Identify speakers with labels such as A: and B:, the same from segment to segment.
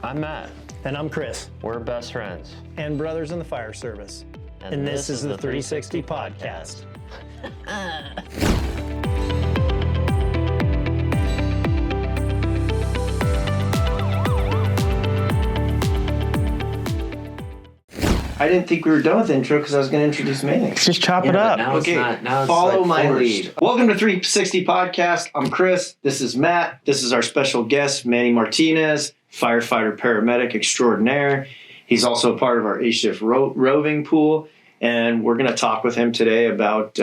A: I'm Matt.
B: And I'm Chris.
A: We're best friends.
B: And brothers in the fire service. And this is the 360 Podcast.
C: I didn't think we were done with the intro because I was going to introduce Manny.
B: Just chop it up.
A: Now
C: Okay,
A: it's not,
C: follow
A: like
C: my
A: forced.
C: lead. Welcome to 360 Podcast. I'm Chris. This is Matt. This is our special guest, Manny Martinez, firefighter paramedic extraordinaire. He's also part of our A-Shift Roving pool, and we're going to talk with him today about,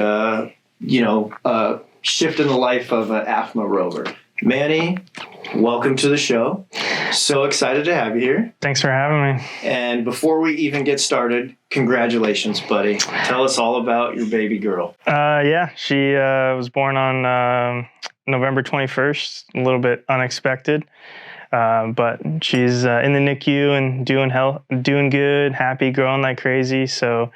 C: shifting the life of an AFMA rover. Manny, welcome to the show. So excited to have you here.
D: Thanks for having me.
C: And before we even get started, congratulations, buddy. Tell us all about your baby girl.
D: She was born on November 21st, a little bit unexpected. But she's in the NICU and doing good, happy, growing like crazy. So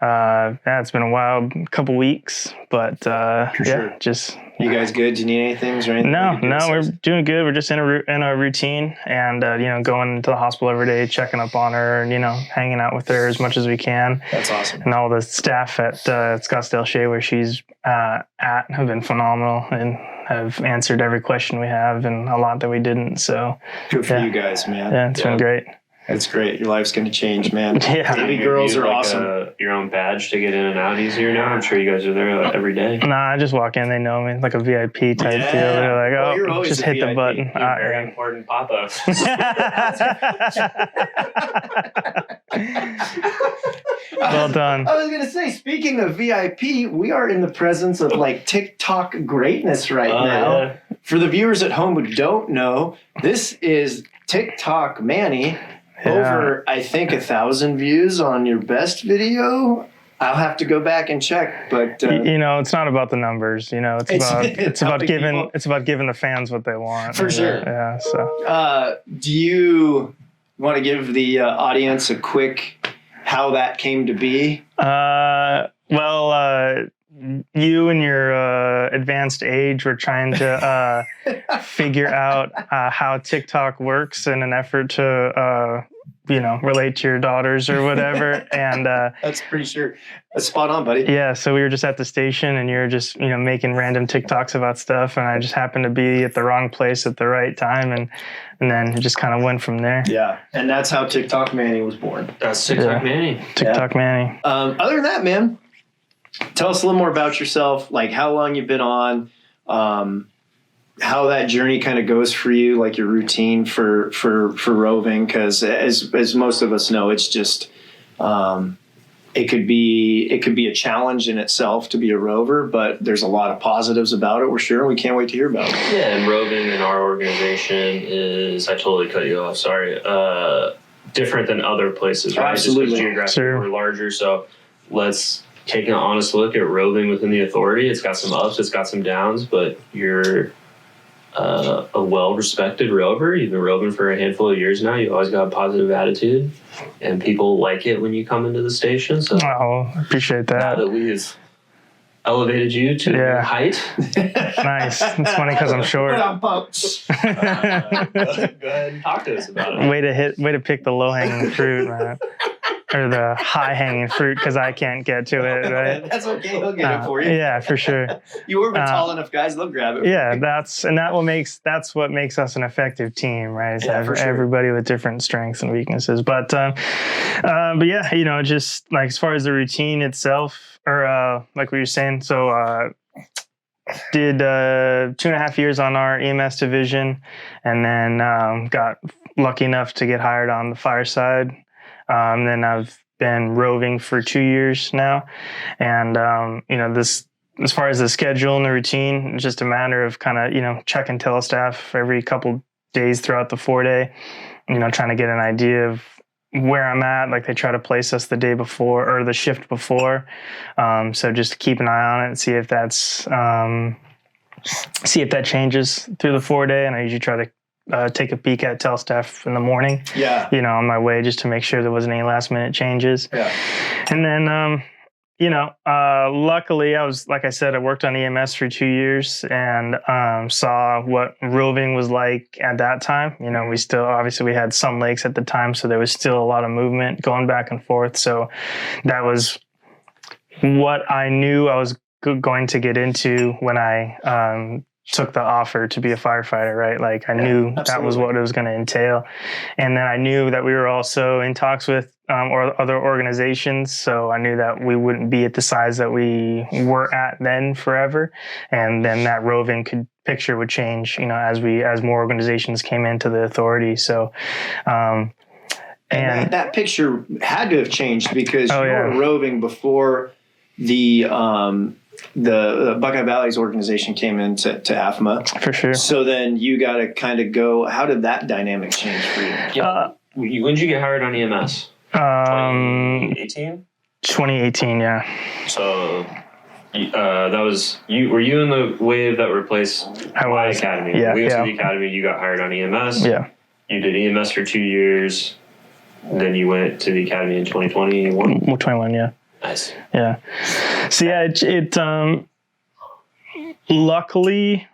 D: it's been a wild couple weeks, but
C: sure.
D: just.
C: You guys good? Do you need anything? Is there anything?
D: No, we're doing good. We're just in a routine and going to the hospital every day, checking up on her, and hanging out with her as much as we can.
C: That's awesome.
D: And all the staff at Scottsdale Shea, where she's at, have been phenomenal and have answered every question we have and a lot that we didn't. So
C: Good for you guys, man.
D: Yeah, it's been great.
C: That's great. Your life's going to change, man.
D: Yeah.
C: Baby girls are awesome.
A: Your own badge to get in and out easier now. I'm sure you guys are there every day.
D: Nah, I just walk in. They know me, like a VIP type deal. They're like,
C: Well, you're always
D: just
C: a
D: hit the
C: VIP.
D: button.
A: You're very important, Papa.
D: Well done.
C: I was going to say, speaking of VIP, we are in the presence of TikTok greatness right now.
A: Yeah.
C: For the viewers at home who don't know, this is TikTok Manny.
D: Yeah.
C: Over, I think, 1,000 views on your best video. I'll have to go back and check, but
D: It's not about the numbers. It's about
C: helping
D: giving
C: people.
D: it's about giving the fans what they want.
C: For sure.
D: Yeah. So
C: do you want to give the audience a quick how that came to be?
D: You and your advanced age were trying to figure out how TikTok works in an effort to, relate to your daughters or whatever. And
C: That's pretty sure. That's spot on, buddy.
D: yeah, so we were just at the station and you were just, making random TikToks about stuff. And I just happened to be at the wrong place at the right time. And then it just kind of went from there.
C: Yeah, and that's how TikTok Manny was born.
A: That's TikTok Manny.
D: TikTok Manny.
C: Other than that, man, tell us a little more about yourself, like how long you've been on, how that journey kind of goes for you, like your routine for roving, because as most of us know, it's just it could be a challenge in itself to be a rover, but there's a lot of positives about it. We're sure, and we can't wait to hear about it.
A: Yeah, and roving in our organization is, I totally cut you off, sorry, different than other places, right?
C: Absolutely.
A: Just geographically,
D: Sure.
A: we're larger, so let's take an honest look at roving within the authority. It's got some ups, it's got some downs, but you're a well-respected rover. You've been roving for a handful of years now. You always got a positive attitude, and people like it when you come into the station. So
D: Oh, appreciate
A: now
D: that.
A: that we've elevated you to
D: Yeah.
A: height,
D: Nice. It's funny because I'm short.
A: go ahead and talk to us about it.
D: Way to pick the low hanging fruit, man. Or the high hanging fruit because I can't get to it, right?
C: That's okay. He'll get it for you.
D: Yeah, for sure.
C: You work with tall enough guys; they'll grab it.
D: Yeah, that's what makes us an effective team, right? Is
C: Yeah, for sure.
D: everybody with different strengths and weaknesses. But yeah, just like as far as the routine itself, or like we were saying, so did 2.5 years on our EMS division, and then got lucky enough to get hired on the fire side. Then I've been roving for 2 years now. And, this, as far as the schedule and the routine, it's just a matter of kind of, checking telestaff every couple days throughout the 4-day, trying to get an idea of where I'm at. Like they try to place us the day before or the shift before. So just keep an eye on it and see if that changes through the 4-day. And I usually try to take a peek at telstaff in the morning,
C: Yeah.
D: on my way just to make sure there wasn't any last minute changes.
C: Yeah.
D: And then luckily like I said, I worked on EMS for 2 years and saw what roving was like at that time. We still, obviously we had some lakes at the time, so there was still a lot of movement going back and forth. So that was what I knew I was going to get into when I took the offer to be a firefighter, right? Like I knew that was what it was going to entail. And then I knew that we were also in talks with or other organizations. So I knew that we wouldn't be at the size that we were at then forever. And then that roving picture would change, as more organizations came into the authority. So,
C: and that picture had to have changed because you were roving before the Buckeye Valley's organization came into AFMA.
D: For sure.
C: So then you got to kind of go, how did that dynamic change for you?
A: Yeah. When did you get hired on EMS? 2018?
D: 2018, yeah.
A: So that was you. Were you in the wave that replaced my academy?
D: Yeah.
A: We went to the academy. You got hired on EMS.
D: Yeah.
A: You did EMS for 2 years. Then you went to the academy in 2021.
D: 21, yeah.
A: Nice.
D: Yeah. So yeah, it luckily,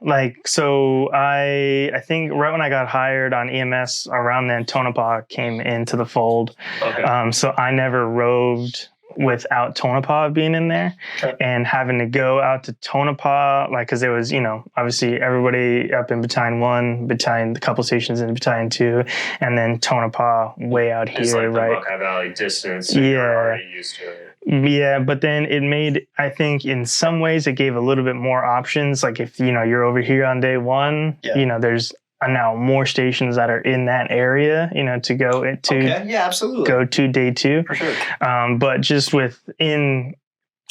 D: so I think right when I got hired on EMS, around then Tonopah came into the fold.
A: Okay.
D: So I never roved without Tonopah being in there, and having to go out to Tonopah, because there was, obviously everybody up in Battalion 1, a couple stations in Battalion 2, and then Tonopah way out
A: it's
D: here,
A: like
D: right?
A: The Buckeye Valley distance. So you're already used to it.
D: Yeah, but then it made, I think in some ways it gave a little bit more options. Like if, you're over here on day one, there's now more stations that are in that area, to go to.
C: Okay. Yeah, absolutely.
D: Go to day 2.
C: For sure.
D: But just within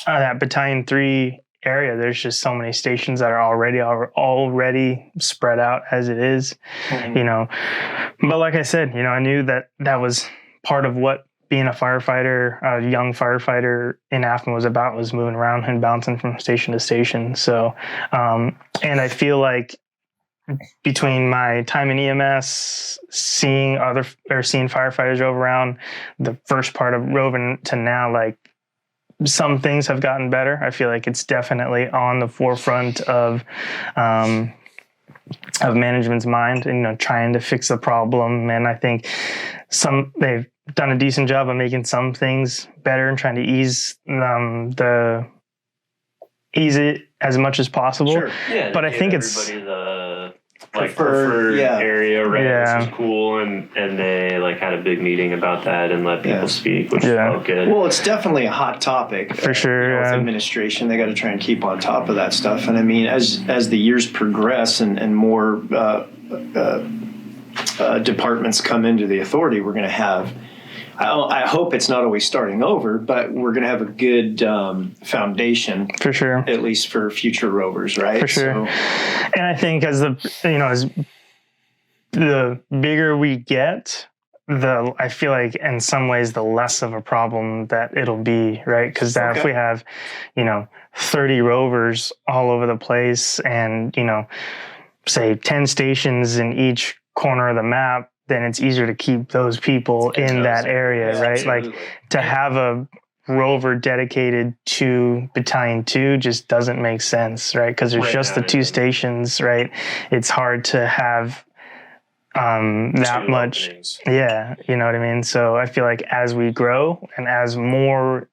D: that Battalion 3 area, there's just so many stations that are already spread out as it is, But like I said, I knew that was part of what being a firefighter, a young firefighter in AFMA was moving around and bouncing from station to station. So, and I feel like between my time in EMS, seeing firefighters drove around, the first part of roving to now, some things have gotten better. I feel like it's definitely on the forefront of management's mind, and trying to fix the problem. And I think they've done a decent job of making some things better and trying to ease it as much as possible.
A: Sure. Yeah,
D: but I think it's
A: the preferred area, right?
D: Yeah.
A: This is cool, and they had a big meeting about that and let people speak, which felt good.
C: Well, it's definitely a hot topic
D: for sure.
C: With administration, they got to try and keep on top of that stuff. And I mean, as the years progress and more departments come into the authority, we're going to have. I hope it's not always starting over, but we're going to have a good foundation
D: for sure,
C: at least for future rovers, right?
D: For sure. So, and I think as the bigger we get, I feel like in some ways the less of a problem that it'll be, right? Because if we have, 30 rovers all over the place, and say 10 stations in each corner of the map, then it's easier to keep those people in that area, right? Absolutely. To have a rover dedicated to Battalion 2 just doesn't make sense, right? Because there's just the 2 stations, right? It's hard to have that much.
A: Openings.
D: Yeah, you know what I mean? So I feel like as we grow and as more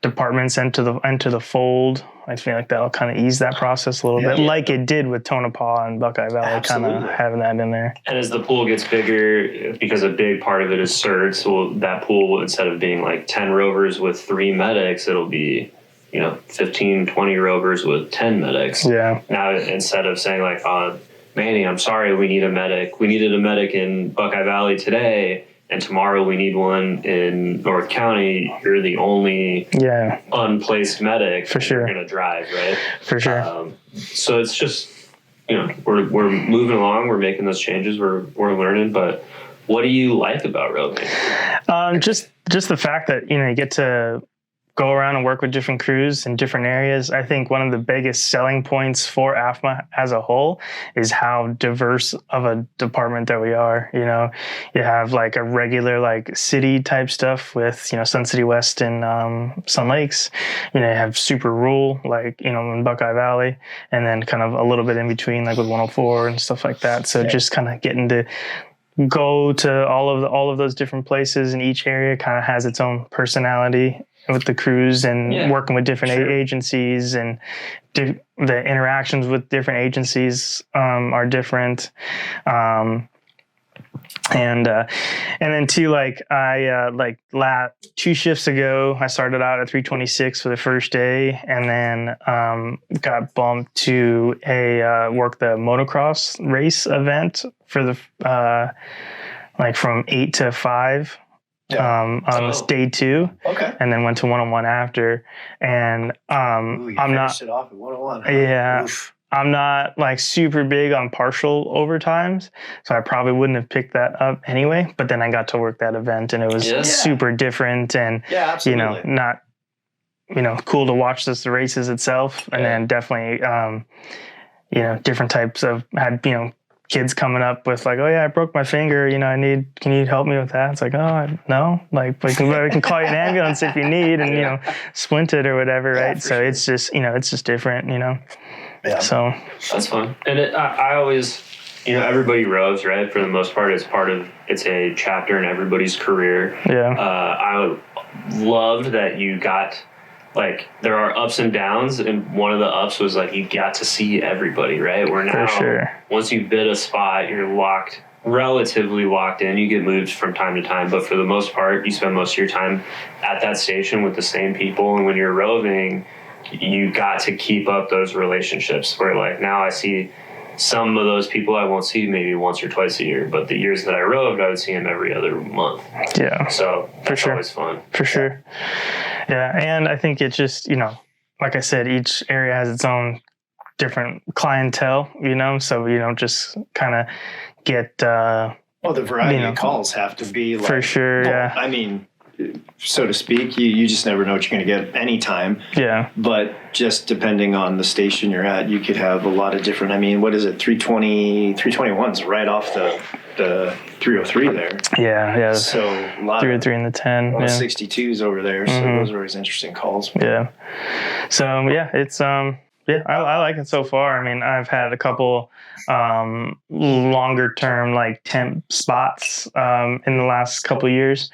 D: departments enter the fold, I feel like that'll kind of ease that process a little bit, like it did with Tonopah and Buckeye Valley, kind of having that in there.
A: And as the pool gets bigger, because a big part of it is CERT, so that pool, instead of being 10 rovers with 3 medics, it'll be 15, 20 rovers with 10 medics.
D: Yeah.
A: Now, instead of saying Manny, I'm sorry, we need a medic. We needed a medic in Buckeye Valley today, and tomorrow we need one in North County. You're the only unplaced medic.
D: For sure.
A: You're going to drive, right?
D: For sure.
A: So it's just, we're moving along. We're making those changes. We're learning. But what do you like about roving?
D: Just the fact that, you get to go around and work with different crews in different areas. I think one of the biggest selling points for AFMA as a whole is how diverse of a department that we are. You know, you have like a regular like city type stuff with, you know, Sun City West and Sun Lakes. You know, you have super rural, like, you know, in Buckeye Valley, and then kind of a little bit in between, like with 104 and stuff like that. So just kind of getting to go to all of those different places, and each area kind of has its own personality with the crews, and working with different agencies, and the interactions with different agencies are different. And then too, like I like 2 shifts ago, I started out at 326 for the first day, and then got bumped to work the motocross race event for the like from 8 to 5. On this day 2, and then went to 101 after, and I'm not
C: it off at 101.
D: Yeah.
C: Oof.
D: I'm not like super big on partial overtimes, so I probably wouldn't have picked that up anyway. But then I got to work that event, and it was super different, and you know, not, you know, cool to watch the races itself, and then definitely you know, different types of had, you know, kids coming up with like, oh yeah, I broke my finger, you know, can you help me with that? It's like, oh no, like we can call you an ambulance if you need, and you know, splint it or whatever, right? So sure. It's just, you know, it's just different, you know. Yeah. So
A: that's fun. And I always, you know, everybody rows, right? For the most part, it's a chapter in everybody's career. Yeah. I loved that you got, like, there are ups and downs, and one of the ups was like you got to see everybody, right? Where now, once you bid a spot, you're relatively locked in. You get moved from time to time, but for the most part, you spend most of your time at that station with the same people. And when you're roving, you got to keep up those relationships where, like, now I see some of those people I won't see maybe once or twice a year, but the years that I roved, I would see them every other month. Yeah. So that's always fun.
D: For sure. Yeah. And I think it's just, you know, like I said, each area has its own different clientele, you know, so you don't just kind of get,
C: the variety of calls have to be like,
D: for sure. Yeah.
C: I mean, so to speak, you just never know what you're going to get anytime. Yeah. But just depending on the station you're at, you could have a lot of different, I mean, what is it? 321's right off the 303 there.
D: Yeah. Yeah.
C: So a lot
D: 303 and the 10.
C: A lot of 62s over there. So those are always interesting calls.
D: Yeah. So yeah, it's, I like it so far. I mean, I've had a couple longer term like temp spots in the last couple of years.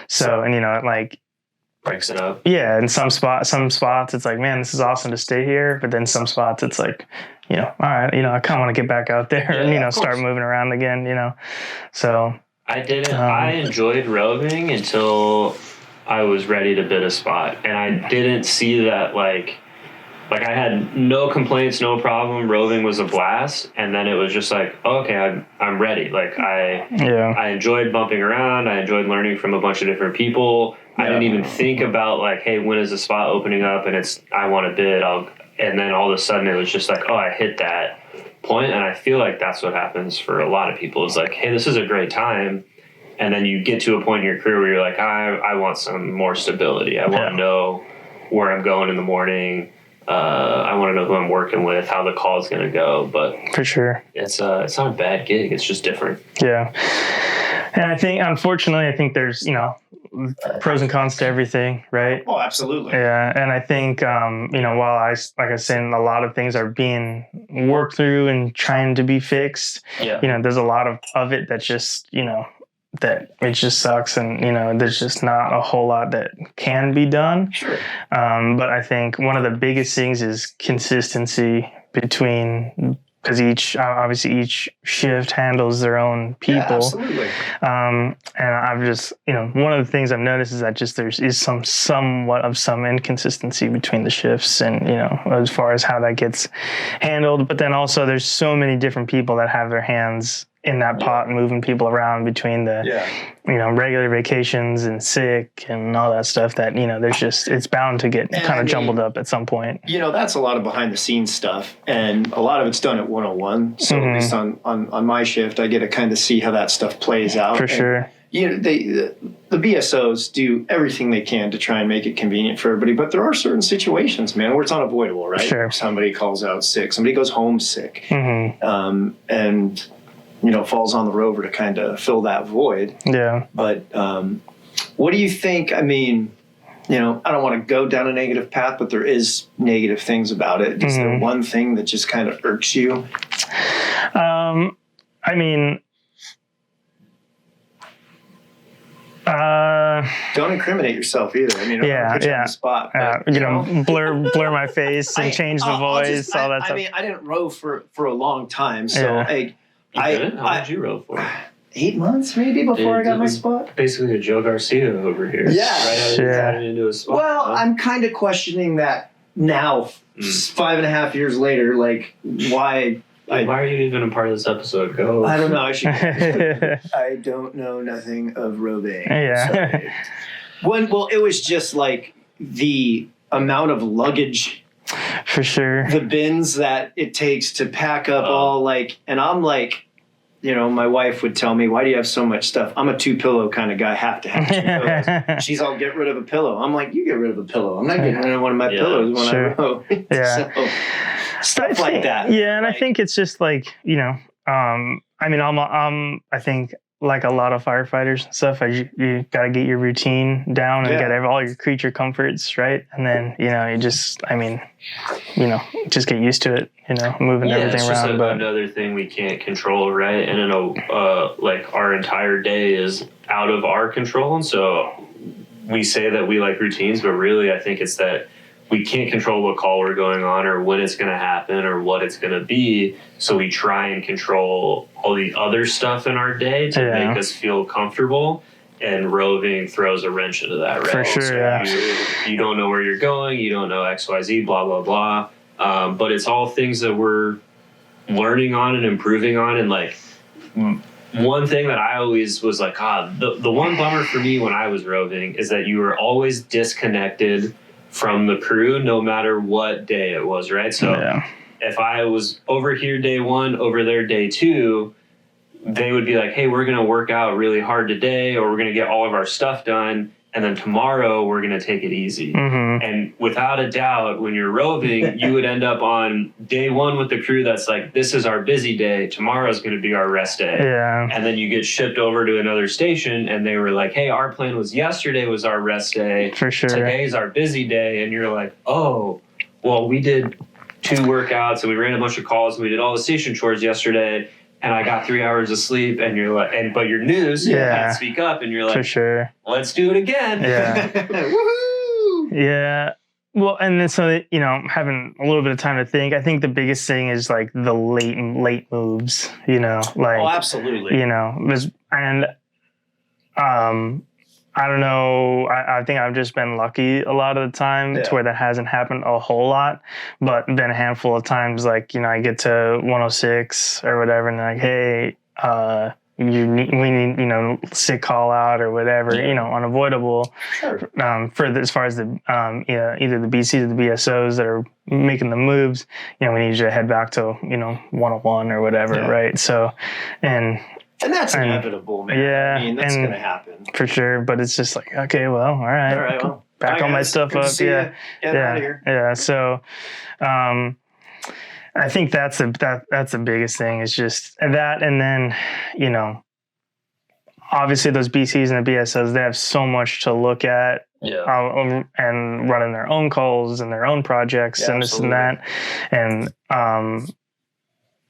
D: So, and you know, it like
A: breaks it up.
D: Yeah, and some spots it's like, man, this is awesome to stay here. But then some spots it's like, you know, all right, you know, I kind of want to get back out there and, you know, start moving around again, you know. So
A: I enjoyed roving until I was ready to bid a spot, and I didn't see that like I had no complaints, no problem. Roving was a blast, and then it was just like, okay, I'm ready. Like I enjoyed bumping around. I enjoyed learning from a bunch of different people. I didn't even think about like, hey, when is the spot opening up? And I want to bid. And then all of a sudden it was just like, oh, I hit that point. And I feel like that's what happens for a lot of people. It's like, hey, this is a great time. And then you get to a point in your career where you're like, I want some more stability. I want to know where I'm going in the morning. I want to know who I'm working with, how the call is going to go. But
D: for sure,
A: it's not a bad gig. It's just different.
D: Yeah. And I think, unfortunately, there's, you know, pros and cons to everything, right?
C: Oh, absolutely.
D: Yeah. And I think, you know, while like I said, a lot of things are being worked through and trying to be fixed, you know, there's a lot of it that's just, you know, that it just sucks, and you know, there's just not a whole lot that can be done.
C: Sure.
D: But I think one of the biggest things is consistency between, because each shift handles their own people. Yeah,
C: absolutely.
D: And I've just, you know, one of the things I've noticed is that just is somewhat of some inconsistency between the shifts, and you know, as far as how that gets handled. But then also there's so many different people that have their hands in that pot, moving people around between the, you know, regular vacations and sick and all that stuff, that, you know, there's just, it's bound to get kind of jumbled up at some point.
C: You know, that's a lot of behind the scenes stuff, and a lot of it's done at 101. So at least on my shift, I get to kind of see how that stuff plays out.
D: For sure.
C: the BSOs do everything they can to try and make it convenient for everybody, but there are certain situations, man, where it's unavoidable, right?
D: Sure.
C: Somebody calls out sick, somebody goes home sick, and falls on the rover to kind of fill that void.
D: Yeah.
C: But what do you think? I mean, I don't want to go down a negative path, but there is negative things about it. Is there one thing that just kind of irks you?
D: I mean,
C: don't incriminate yourself either. I mean, I don't put you on the spot. But,
D: blur my face and change the voice, all that stuff.
C: I mean, I didn't row for a long time, so
A: How long did you row for?
C: 8 months maybe before I got my spot.
A: Basically a Joe Garcia over here.
C: Yeah.
A: Right out of into a spot.
C: Well, I'm kind of questioning that now, 5.5 years later, like why
A: are you even a part of this episode? Go.
C: I don't know. I don't know nothing of roving.
D: Yeah.
C: Well, it was just like the amount of luggage.
D: For sure.
C: The bins that it takes to pack up all and I'm like, my wife would tell me, why do you have so much stuff? I'm a 2-pillow kind of guy. I have to have 2 pillows. She's all, get rid of a pillow. I'm like, you get rid of a pillow. I'm not getting rid of one of my pillows when I row.
D: Yeah.
C: So, stuff like that.
D: Yeah, and I think it's just like, I mean, I think like a lot of firefighters and stuff, you got to get your routine down and get all your creature comforts, right? And then, you just get used to it, moving everything around.
A: But another thing we can't control, right? And like our entire day is out of our control. And so we say that we like routines, but really I think it's that we can't control what call we're going on or when it's going to happen or what it's going to be. So we try and control all the other stuff in our day to make us feel comfortable. And roving throws a wrench into that, right?
D: For sure,
A: so you don't know where you're going. You don't know XYZ, blah, blah, blah. But it's all things that we're learning on and improving on. And like one thing that I always was like, the one bummer for me when I was roving is that you were always disconnected from the crew, no matter what day it was, right? So if I was over here day 1, over there day 2, they would be like, hey, we're going to work out really hard today, or we're going to get all of our stuff done, and then tomorrow we're going to take it easy. And without a doubt, when you're roving, you would end up on day 1 with the crew that's like, this is our busy day, tomorrow's going to be our rest day. And then you get shipped over to another station, and they were like, hey, our plan was yesterday was our rest day.
D: For sure.
A: Today's our busy day. And you're like, oh, well, we did 2 workouts, and we ran a bunch of calls, and we did all the station chores yesterday, and I got 3 hours of sleep, and you're like, but you're news, you can't speak up, and you're like,
D: for sure,
A: let's do it again.
D: Yeah.
C: Woohoo!
D: Yeah. Well, and then so, having a little bit of time to think, I think the biggest thing is like the late moves, like,
C: absolutely.
D: And, I don't know. I think I've just been lucky a lot of the time to where that hasn't happened a whole lot, but been a handful of times. Like, I get to 106 or whatever, and they're like, hey, we need, sick call out or whatever, unavoidable.
C: Sure.
D: As far as the, either the BCs or the BSOs that are making the moves, we need you to head back to, 101 or whatever. Right. So,
C: and that's inevitable, man.
D: Yeah.
C: I mean, that's going to happen.
D: For sure. But it's just like, okay, well, all right.
C: Well,
D: back all my stuff up.
C: Yeah. Get out of here.
D: Yeah. So, I think that's the biggest thing is just that. And then, obviously those BCs and the BSOs, they have so much to look at. And running their own calls and their own projects and this and that.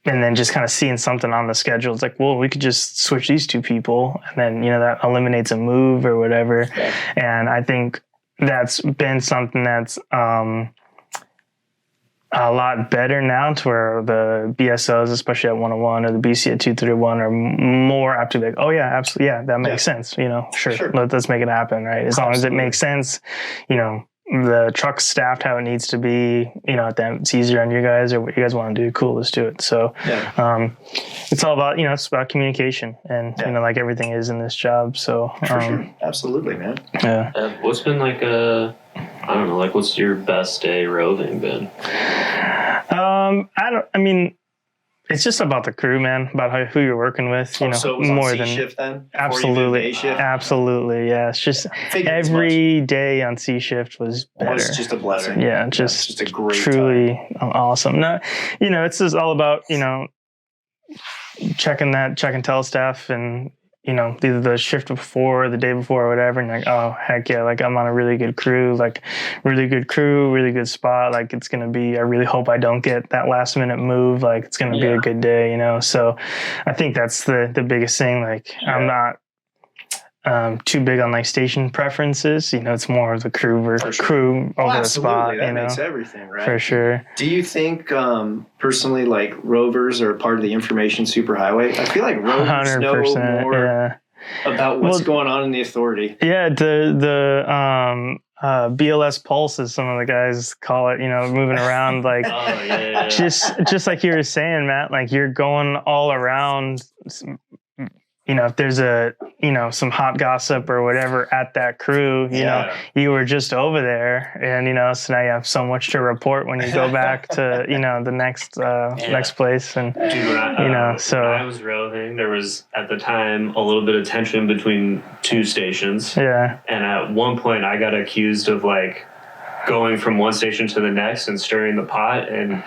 D: And then just kind of seeing something on the schedule. It's like, well, we could just switch these 2 people. And then, that eliminates a move or whatever. Yeah. And I think that's been something that's a lot better now to where the BSOs, especially at 101 or the BC at 231 are more apt to be like, oh yeah, absolutely. Yeah, that makes sense. Sure. Let's make it happen. Right. As long as it makes sense, the truck's staffed how it needs to be, then it's easier on you guys or what you guys want to do. Cool. Let's do it. So, it's all about, it's about communication and, like everything is in this job. So,
C: for sure. Absolutely, man.
D: Yeah.
A: What's been like what's your best day roving been?
D: it's just about the crew, man, about who you're working with,
C: So it was
D: more
C: on C
D: than
C: shift then? Before you did
D: absolutely,
C: day shift?
D: absolutely. Yeah. It's just
C: Figured as
D: every day on C shift was better.
C: It was just a blessing.
D: Yeah.
C: It's
D: Just
C: a great
D: truly
C: time.
D: awesome. No, it's just all about, checking tell staff and, either the shift before or the day before or whatever. And you're like, oh, heck yeah. Like I'm on a really good crew, really good spot. Like it's going to be, I really hope I don't get that last minute move. Like it's going to be a good day, So I think that's the biggest thing. Like I'm not too big on like station preferences. It's more of the crew versus crew over the spot.
C: That makes everything, right?
D: For sure.
C: Do you think personally like rovers are part of the information superhighway? I feel like rovers know more about what's going on in the authority.
D: Yeah, the BLS pulse, as some of the guys call it, moving around like just like you were saying, Matt, like you're going all around. If there's some hot gossip or whatever at that crew, you were just over there and, so now you have so much to report when you go back to, the next place. And,
A: Dude, when I was roving, there was at the time a little bit of tension between two stations.
D: Yeah.
A: And at one point I got accused of like going from one station to the next and stirring the pot and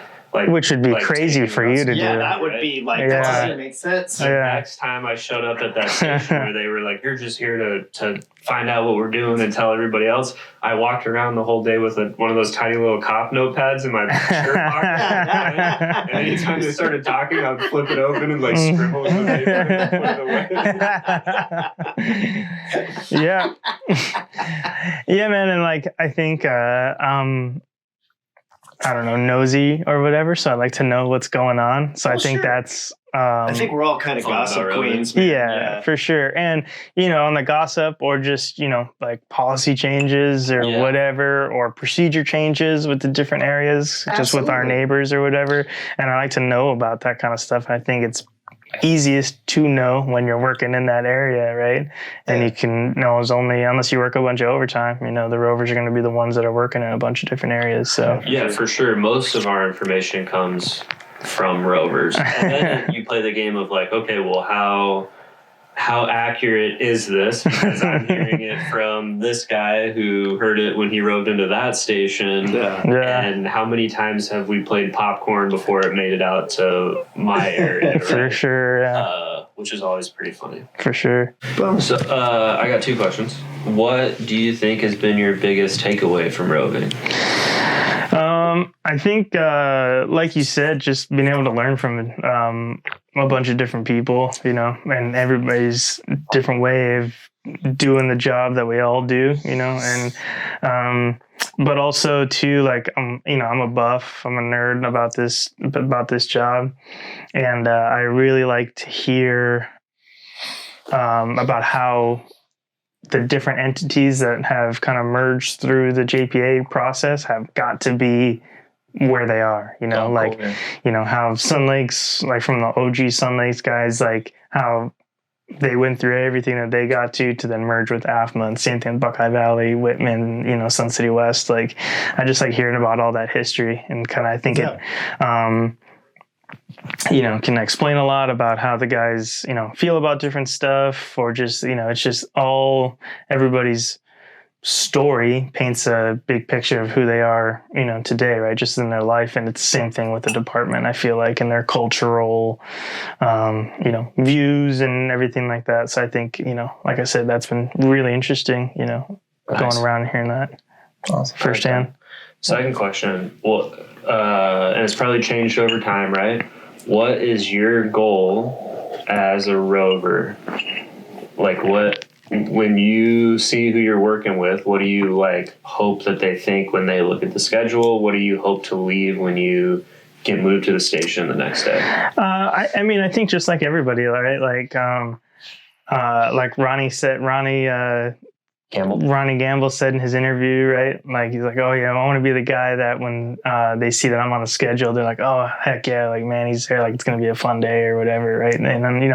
D: which would be crazy for you to do.
C: Yeah, that would be like, that makes sense.
A: The next time I showed up at that station where they were like, you're just here to find out what we're doing and tell everybody else, I walked around the whole day with one of those tiny little cop notepads in my shirt pocket. And anytime they started talking, I'd flip it open and like scribble in the paper and put it away.
D: Yeah. Yeah, man. And like, I think, I don't know, nosy or whatever. So I like to know what's going on. So I think that's...
C: I think we're all kind of gossip queens.
D: Yeah, for sure. And, on the gossip or just, like policy changes or whatever, or procedure changes with the different areas, just with our neighbors or whatever. And I like to know about that kind of stuff. And I think it's easiest to know when you're working in that area, right? And you can know unless you work a bunch of overtime, the rovers are going to be the ones that are working in a bunch of different areas. So
A: yeah, for sure. Most of our information comes from rovers. And then you play the game of like, okay, well, how accurate is this? Because I'm hearing it from this guy who heard it when he roved into that station. Yeah. And how many times have we played popcorn before it made it out to my area? Right?
D: For sure, yeah.
A: Which is always pretty funny.
D: For sure.
A: So I got two questions. What do you think has been your biggest takeaway from roving?
D: I think, like you said, just being able to learn from a bunch of different people, and everybody's different way of doing the job that we all do, and but also too, like I'm a buff, I'm a nerd about this job, and I really like to hear about how the different entities that have kind of merged through the JPA process have got to be where they are, how Sun Lakes, like from the OG Sun Lakes guys, like how they went through everything that they got to then merge with AFMA, and same thing, Buckeye Valley, Whitman, Sun City West. Like, I just like hearing about all that history, and kind of, I think it, can explain a lot about how the guys, feel about different stuff, or just, it's just all everybody's story paints a big picture of who they are, today, right? Just in their life. And it's the same thing with the department, I feel like, in their cultural, views and everything like that. So I think, like I said, that's been really interesting, going around and hearing that firsthand.
A: Second question. Well, and it's probably changed over time, right? What is your goal as a rover? Like, when you see who you're working with, what do you like hope that they think when they look at the schedule? What do you hope to leave when you get moved to the station the next day?
D: I think just like everybody, right? Like Ronnie said, Ronnie Gamble said in his interview, right? Like, he's like, oh yeah, I want to be the guy that when they see that I'm on the schedule, they're like, oh heck yeah, like Manny's there, like it's going to be a fun day or whatever, right? And then,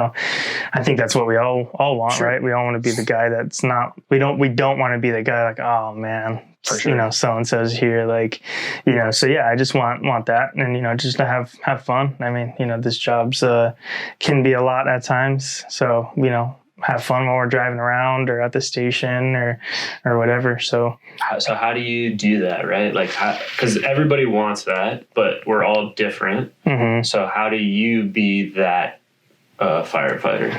D: I think that's what we all want, right? We all want to be the guy that's not, we don't want to be the guy like, oh man,
C: sure.
D: you know, so-and-so's here, like, you know, so yeah, I just want that, and, you know, just to have fun. I mean, you know, this job's can be a lot at times, so, you know, have fun while we're driving around or at the station or whatever. So
A: how do you do that, right? Like, because everybody wants that, but we're all different.
D: mm-hmm.
A: So how do you be that firefighter?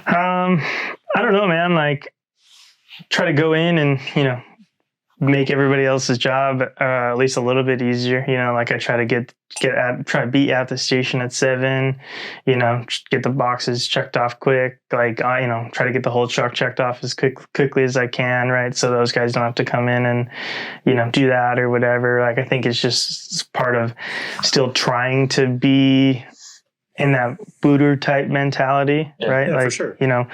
D: I don't know, man. Like, try to go in and, you know, make everybody else's job at least a little bit easier. You know, like I try to try to be at the station at 7, you know, get the boxes checked off quick. Like, you know, try to get the whole truck checked off as quickly as I can, right? So those guys don't have to come in and, you know, do that or whatever. Like, I think it's just part of still trying to be in that booter type mentality, right?
C: Yeah,
D: like,
C: for sure.
D: you know,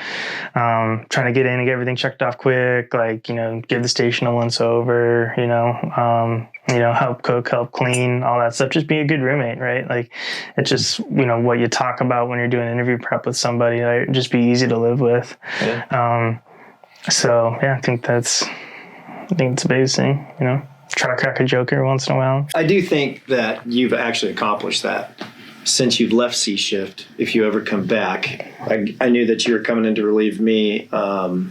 D: trying to get in and get everything checked off quick, like, you know, give the station a once over, you know, help cook, help clean, all that stuff. Just be a good roommate, right? Like, it's just, you know, what you talk about when you're doing interview prep with somebody, like, just be easy to live with.
A: Yeah.
D: So yeah, I think it's the biggest thing, you know, try to crack a joke every once in a while.
C: I do think that you've actually accomplished that. Since you've left C Shift, if you ever come back, I knew that you were coming in to relieve me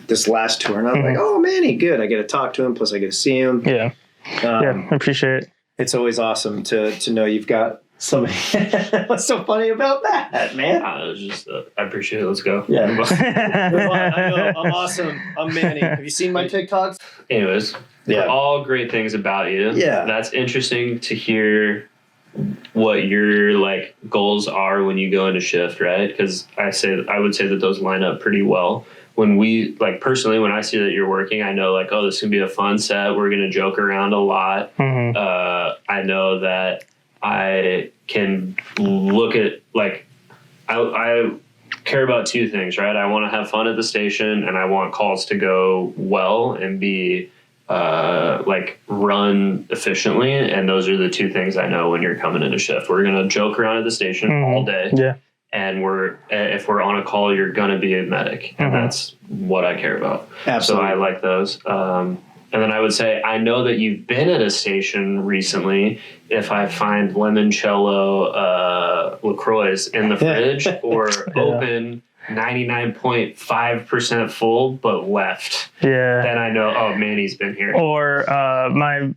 C: this last tour, and I was like, oh, Manny, good. I get to talk to him, plus I get to see him.
D: Yeah. Yeah, I appreciate it.
C: It's always awesome to know you've got somebody. What's so funny about that, man?
A: It was just, I appreciate it. Let's go.
C: Yeah. I know. I'm awesome. I'm Manny. Have you seen my TikToks?
A: Anyways, all great things about you.
C: Yeah.
A: That's interesting to hear what your like goals are when you go into shift, right? Because I would say that those line up pretty well. When we, like, personally, when I see that you're working, I know, like, oh, this can be a fun set. We're going to joke around a lot.
D: Mm-hmm.
A: I know that I can look at, like, I care about two things, right? I want to have fun at the station, and I want calls to go well and be like run efficiently, and those are the two things I know when you're coming into shift. We're gonna joke around at the station all day, and if we're on a call, you're gonna be a medic, and that's what I care about.
C: Absolutely.
A: So I like those. And then I would say I know that you've been at a station recently. If I find limoncello LaCroix in the fridge or open 99.5% full but left, then I know, oh, Manny's been here.
D: Or one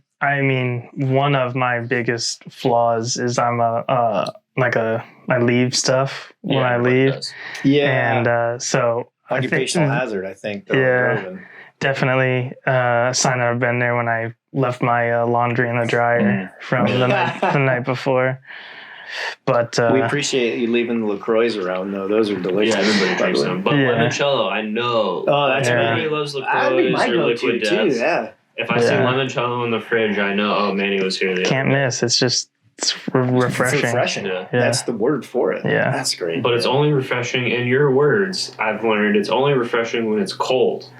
D: of my biggest flaws is I leave stuff when I leave. And so
C: occupational hazard, I think.
D: Definitely sign that I've been there when I left my laundry in the dryer from the night before. But
C: we appreciate you leaving the LaCroix around, though. Those are delicious.
A: Yeah, everybody drinks them. But limoncello, I know.
C: Oh, that's
A: everybody loves LaCroix or Liquid Death.
C: Too, yeah.
A: If I see limoncello in the fridge, I know, oh, Manny was here.
D: Can't miss. It's just refreshing.
C: It's refreshing.
A: Yeah.
C: That's the word for it.
D: Yeah.
C: That's great.
A: But it's only refreshing, in your words, I've learned, it's only refreshing when it's cold.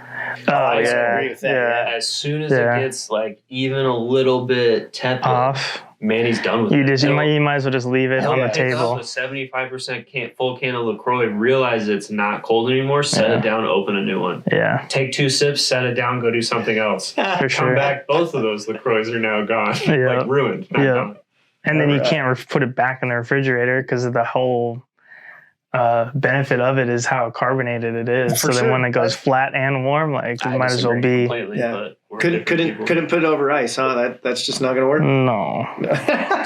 C: I agree with that.
A: Yeah. As soon as it gets like even a little bit tepid,
D: off,
A: Manny's done with
D: it. You might as well just leave it on the table.
A: Up a 75% full can of LaCroix, realize it's not cold anymore, set it down, open a new one.
D: Yeah.
A: Take 2 sips, set it down, go do something else.
D: For sure.
A: Come back, both of those LaCroix are now gone. Like ruined.
D: And then you can't put it back in the refrigerator because of the whole benefit of it is how carbonated it is. So then when it goes flat and warm, like it might as well be.
A: But
C: couldn't put it over ice, huh? That's just not gonna work.
D: No.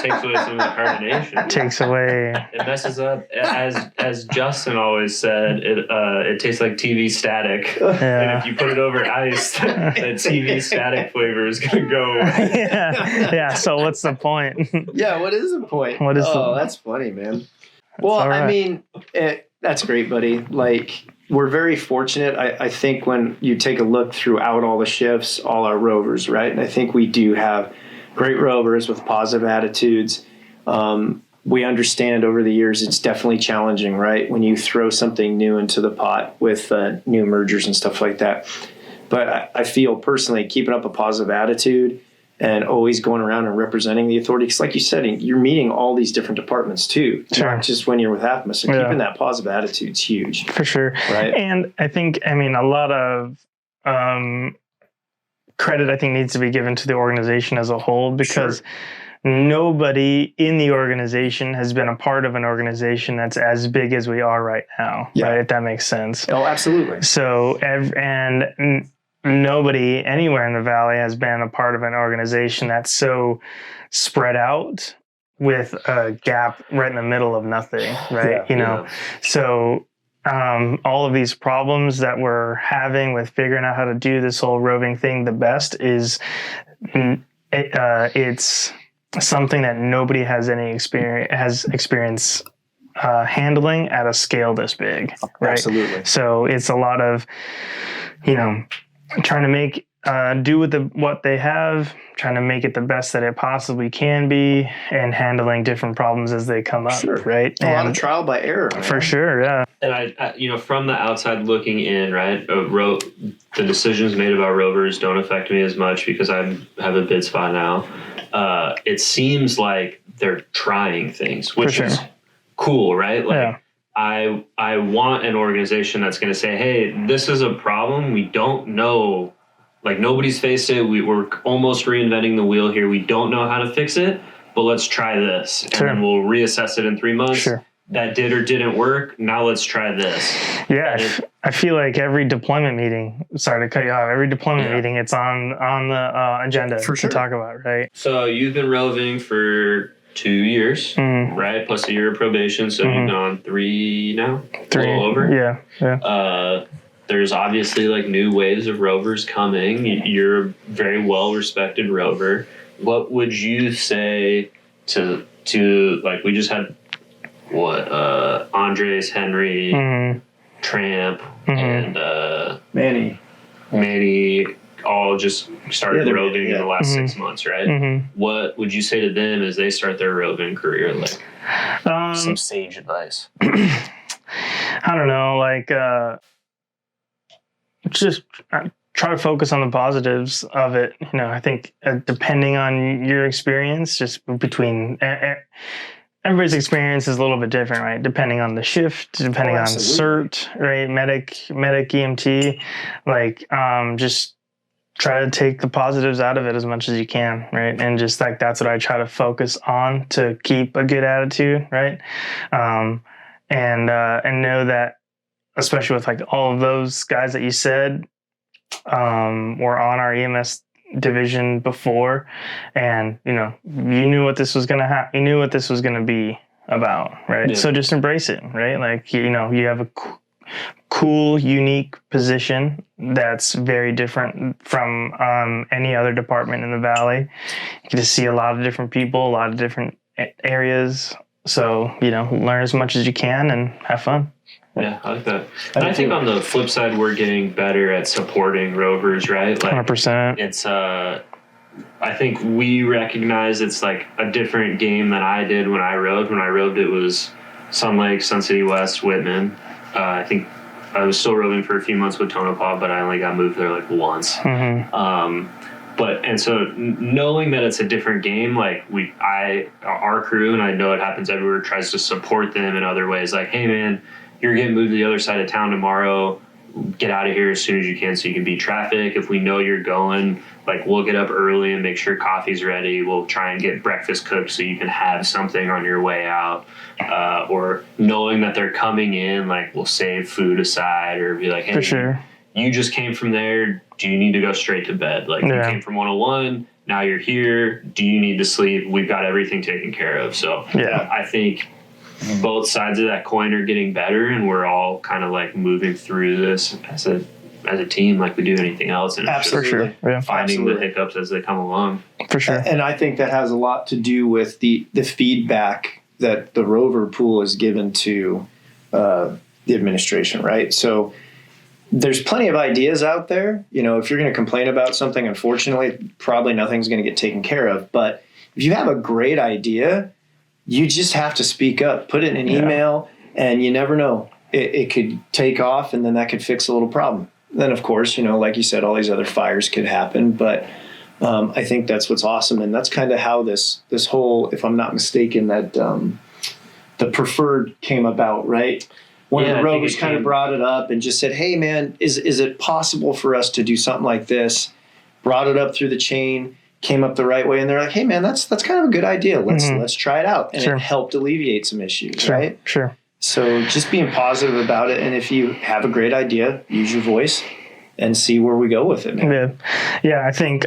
A: Takes away some of the carbonation.
D: Takes away.
A: It messes up. As Justin always said, it tastes like TV static. And if you put it over ice, that TV static flavor is gonna go away.
D: Yeah. So what's the point?
C: What is the point? That's funny, man. Well, right. I mean, that's great, buddy. Like, we're very fortunate. I think when you take a look throughout all the shifts, all our rovers, right? And I think we do have great rovers with positive attitudes. We understand over the years it's definitely challenging, right? When you throw something new into the pot with new mergers and stuff like that. But I feel personally keeping up a positive attitude and always going around and representing the authority. Because like you said, you're meeting all these different departments too, not just when you're with AFMA. So keeping that positive attitude is huge.
D: For sure.
C: Right.
D: And I think, a lot of credit I think needs to be given to the organization as a whole, because nobody in the organization has been a part of an organization that's as big as we are right now, right? If that makes sense.
C: Oh, absolutely.
D: So, nobody anywhere in the Valley has been a part of an organization that's so spread out with a gap right in the middle of nothing, right? So all of these problems that we're having with figuring out how to do this whole roving thing the best is it's something that nobody has experience handling at a scale this big, right?
C: Absolutely.
D: So it's a lot of, trying to make do with what they have, trying to make it the best that it possibly can be, and handling different problems as they come up, right?
C: A lot of trial by error, man.
D: For sure, yeah.
A: And I from the outside looking in, right, the decisions made about rovers don't affect me as much because I have a bid spot now. It seems like they're trying things, which is cool, right? Like, I want an organization that's going to say, hey, this is a problem. We don't know, like nobody's faced it. We're almost reinventing the wheel here. We don't know how to fix it, but let's try this. And then we'll reassess it in 3 months. That did or didn't work. Now let's try this. Yeah.
D: I feel like every deployment meeting, sorry to cut you off, every deployment meeting, it's on the agenda to talk about, right?
A: So you've been roving for 2 years, right? Plus a year of probation. So you've been on 3 now?
D: 3.
A: A little over?
D: Yeah.
A: There's obviously like new waves of rovers coming. You're a very well respected rover. What would you say to like, we just had Andres, Henry, Tramp, and Manny all just started roving in the last 6 months, right? What would you say to them as they start their roving career? Like some sage advice.
D: I don't know, like just try to focus on the positives of it. I think depending on your experience, just between everybody's experience is a little bit different, right? Depending on the shift, depending on cert, right? Medic, EMT, like just try to take the positives out of it as much as you can, right? And just like that's what I try to focus on to keep a good attitude, right? And know that, especially with like all of those guys that you said were on our EMS division before, and you knew what this was gonna happen. You knew what this was gonna be about, right? So just embrace it, right? Like you have a cool, unique position that's very different from any other department in the Valley. You get to see a lot of different people, a lot of different areas. So learn as much as you can and have fun.
A: Yeah, I like that. And I think on the flip side, we're getting better at supporting rovers, right? Like
D: 100%.
A: It's I think we recognize it's like a different game than I did when I roved. When I roved, it was Sun Lake, Sun City West, Whitman. I think I was still roving for a few months with Tonopah, but I only got moved there like once. So knowing that it's a different game, like our crew, and I know it happens everywhere, tries to support them in other ways. Like, hey man, you're getting moved to the other side of town tomorrow. Get out of here as soon as you can so you can beat traffic. If we know you're going, like we'll get up early and make sure coffee's ready. We'll try and get breakfast cooked so you can have something on your way out. Or knowing that they're coming in, like we'll save food aside or be like, hey, you just came from there. Do you need to go straight to bed? Like you came from 101. Now you're here. Do you need to sleep? We've got everything taken care of. So I think both sides of that coin are getting better, and we're all kind of like moving through this as a team, like we do anything else. And
C: Absolutely.
A: Finding the hiccups as they come along.
D: For sure.
C: And I think that has a lot to do with the feedback that the rover pool is given to the administration, right? So there's plenty of ideas out there. If you're going to complain about something, unfortunately, probably nothing's going to get taken care of. But if you have a great idea, you just have to speak up, put it in an email, and you never know. It could take off, and then that could fix a little problem. Then, of course, like you said, all these other fires could happen. But I think that's what's awesome. And that's kind of how this whole, if I'm not mistaken, that the preferred came about, right? One of the rovers kind of brought it up and just said, hey, man, is it possible for us to do something like this? brought it up through the chain, came up the right way, and they're like, hey man, that's kind of a good idea. Let's try it out. And
D: Sure.
C: it helped alleviate some issues,
D: Sure.
C: right?
D: Sure.
C: So just being positive about it. And if you have a great idea, use your voice and see where we go with it, man.
D: Yeah. I think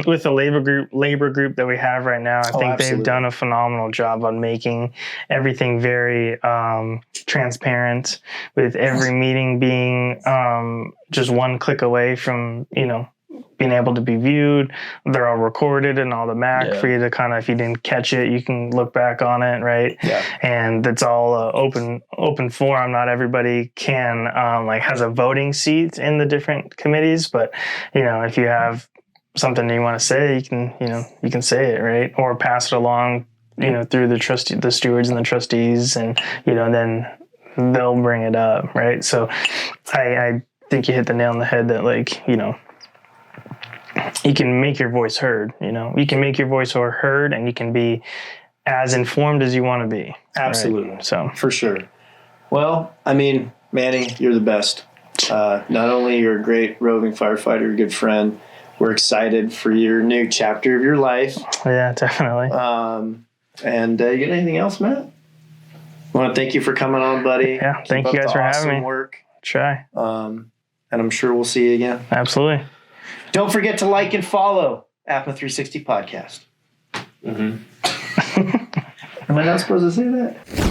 D: with the labor group that we have right now, I think
C: absolutely.
D: they've done a phenomenal job on making everything very transparent, with every meeting being just one click away from, being able to be viewed. They're all recorded and all the Mac for you to kind of, if you didn't catch it, you can look back on it, right?
C: Yeah.
D: And it's all open forum. Not everybody can has a voting seat in the different committees, but if you have something you want to say, you can say it, right? Or pass it along, through the stewards and the trustees, and then they'll bring it up, right? So I think you hit the nail on the head that you can make your voice heard. You can make your voice heard, and you can be as informed as you want to be.
C: Absolutely.
D: Right? So
C: for sure. Well, I mean, Manny, you're the best. Not only you're a great roving firefighter, a good friend. We're excited for your new chapter of your life.
D: Yeah, definitely.
C: And you got anything else, Matt? I want to thank you for coming on, buddy.
D: Yeah, thank you guys for having me.
C: Work.
D: Try.
C: And I'm sure we'll see you again.
D: Absolutely.
C: Don't forget to like and follow APMA 360 Podcast. Am I not supposed to say that?